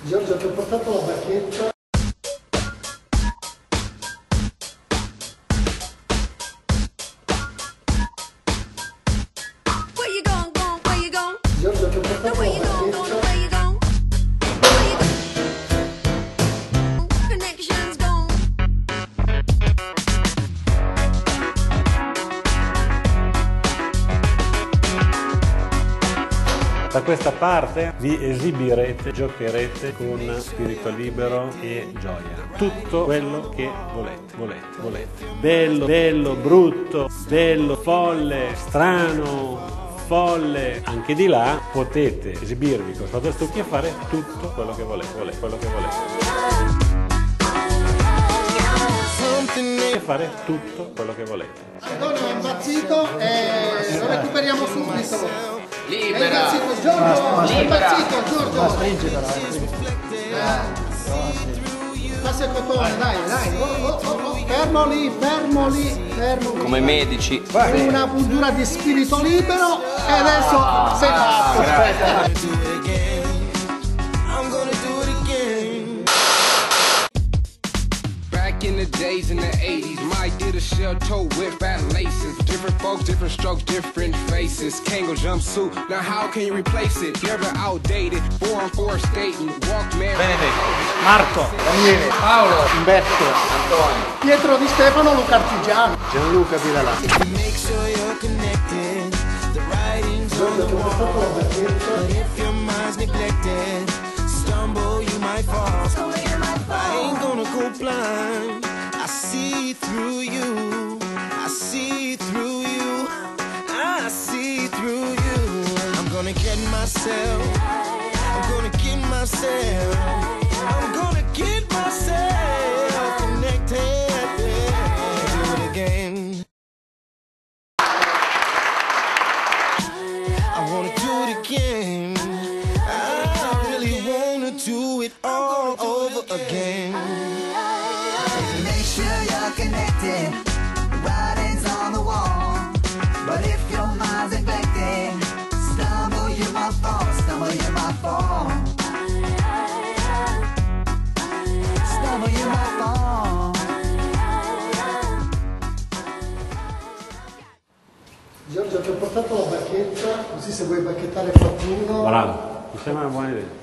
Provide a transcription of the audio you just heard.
Giorgio, ti ho portato la bacchetta. Giorgio, ti ho portato la bacchetta. Da questa parte vi esibirete, giocherete con spirito libero e gioia. Tutto quello che volete. Bello, bello, brutto, bello, folle, strano, folle. Anche di là potete esibirvi con Sfatostucchi e fare tutto quello che volete, quello che volete. E fare tutto quello che volete. Antonio è impazzito e lo recuperiamo subito. Libera! È impazzito, Giorgio! È impazzito, Giorgio! Stringi però, Passi il cotone, dai! Fermo lì! Come medici. Una puntura di spirito libero e adesso sei fatto! Aspetta! In the days in the 80s, Mike did a shell toe with fat laces. Different folks, different strokes, different faces. Kango jumpsuit, now how can you replace it? Never outdated, 4-on-4 skating, Walkman. Benedetto, Marco, Daniele, Paolo, Umberto, Antonio. Pietro Di Stefano, Luca Artigiano. Gianluca Piralà. Giorgio, ti ho portato la bacchetta. Blind. I see through you. I see through you. I see through you. I'm gonna get myself. I'm gonna get myself. I'm gonna get myself connected. Do it again. I wanna do it again. I really wanna do it all over again. Make sure you're connected, writing's on the wall. But if your mind's infected, stumble, you might fall, stumble, you might fall. Stumble, you might fall. Giorgio, ti ho portato la bacchetta, così se vuoi bacchettare qualcuno. Bravo, mi sembra una buona idea.